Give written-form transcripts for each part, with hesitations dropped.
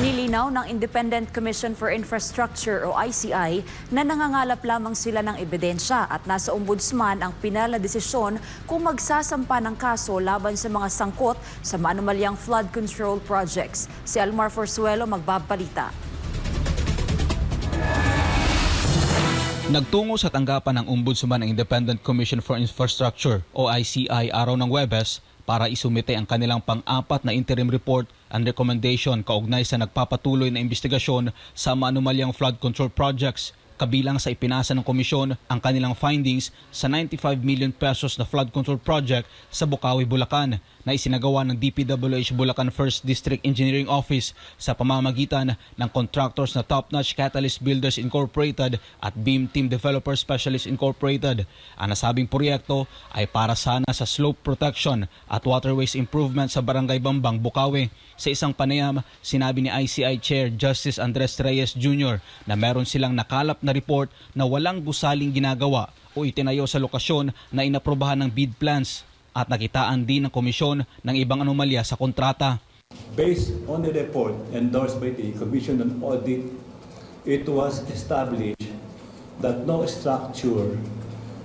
Nilinaw ng Independent Commission for Infrastructure o ICI na nangangalap lamang sila ng ebidensya at nasa ombudsman ang pinal na desisyon kung magsasampa ng kaso laban sa mga sangkot sa maanumalyang flood control projects. Si Almar Forzuelo magbabalita. Nagtungo sa tanggapan ng Ombudsman ng Independent Commission for Infrastructure o ICI araw ng Huwebes para isumite ang kanilang pang-apat na interim report and recommendation kaugnay sa nagpapatuloy na investigasyon sa maanumalyang flood control projects. Kabilang sa ipinasa ng komisyon ang kanilang findings sa 95 million pesos na flood control project sa Bocaue, Bulacan na isinagawa ng DPWH Bulacan 1st District Engineering Office sa pamamagitan ng contractors na Top Notch Catalyst Builders Incorporated at Beam Team Developer Specialists Incorporated. Ang nasabing proyekto ay para sana sa slope protection at waterways improvement sa Barangay Bambang, Bocaue. Sa isang panayam, sinabi ni ICI Chair Justice Andres Reyes Jr. na meron silang nakalap na report na walang gusaling ginagawa o itinayo sa lokasyon na inaprobahan ng bid plans at nakitaan din ng komisyon ng ibang anomalya sa kontrata. Based on the report endorsed by the Commission on Audit, it was established that no structure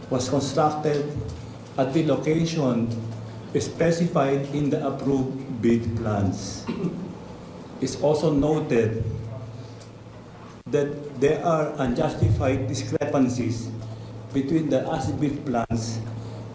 was constructed at the location specified in the approved bid plans. It's also noted that there are unjustified discrepancies between the as-built plans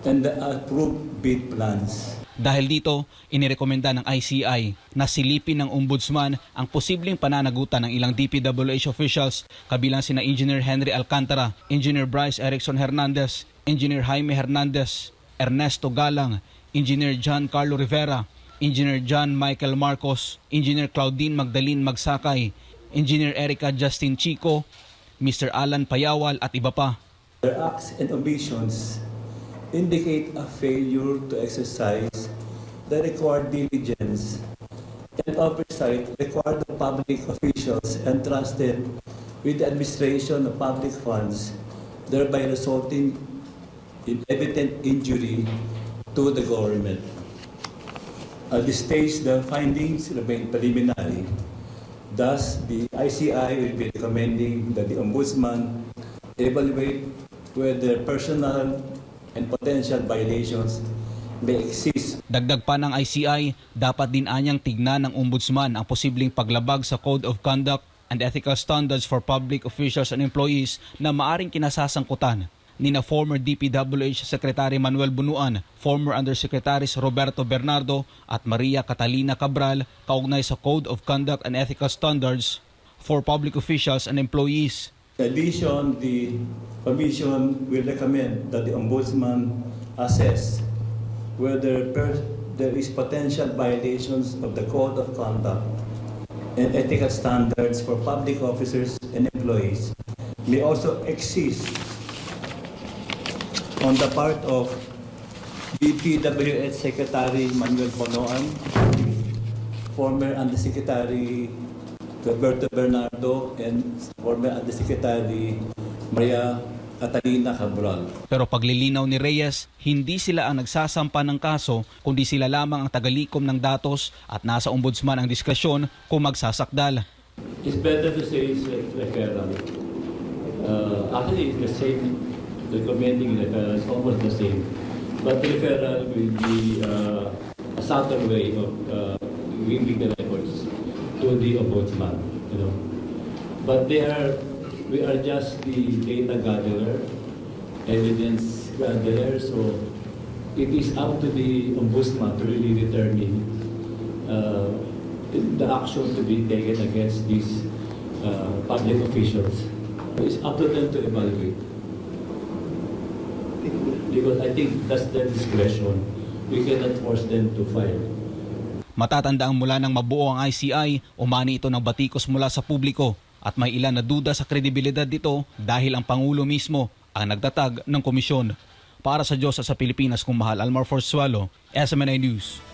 and the approved bid plans. Dahil dito, inirekomenda ng ICI na silipin ng Ombudsman ang posibleng pananagutan ng ilang DPWH officials kabilang sina Engineer Henry Alcantara, Engineer Bryce Erickson Hernandez, Engineer Jaime Hernandez, Ernesto Galang, Engineer John Carlo Rivera, Engineer John Michael Marcos, Engineer Claudine Magdalene Magsakay, Engineer Erica Justin Chico, Mr. Alan Payawal at iba pa. Their acts and omissions indicate a failure to exercise the required diligence and oversight required of public officials entrusted with the administration of public funds, thereby resulting in evident injury to the government. At this stage, the findings remain preliminary. Thus, the ICI will be recommending that the Ombudsman evaluate whether personal and potential violations may exist. Dagdag pa ng ICI, dapat din anyang tignan ng Ombudsman ang posibleng paglabag sa Code of Conduct and Ethical Standards for Public Officials and Employees na maaring kinasasangkutan nina former DPWH Secretary Manuel Bunuan, former Undersecretaries Roberto Bernardo at Maria Catalina Cabral kaugnay sa Code of Conduct and Ethical Standards for Public Officials and Employees. In addition, the Commission will recommend that the Ombudsman assess whether there is potential violations of the Code of Conduct and Ethical Standards for Public Officers and Employees may also exist on the part of DPWH Secretary Manuel Bunuan, former Undersecretary Roberto Bernardo, and former Undersecretary Maria Catalina Cabral. Pero paglilinaw ni Reyes, hindi sila ang nagsasampa ng kaso, kundi sila lamang ang tagalikom ng datos at nasa Ombudsman ang diskresyon kung magsasakdal. It's better to say it's referral. Actually, it's the same. Recommending referral is almost the same. But referral will be a subtle way of giving the records to the Ombudsman. But we are just the data gatherer, evidence gatherer, so it is up to the Ombudsman to really determine the action to be taken against these public officials. It's up to them to evaluate. Because I think that's their discretion. We cannot force them to file. Matatandaang mula ng mabuo ang ICI, umani ito ng batikos mula sa publiko at may ilan na duda sa kredibilidad dito dahil ang Pangulo mismo ang nagtatag ng komisyon. Para sa Diyos at sa Pilipinas kung mahal, Almar Forzuelo, SMNI News.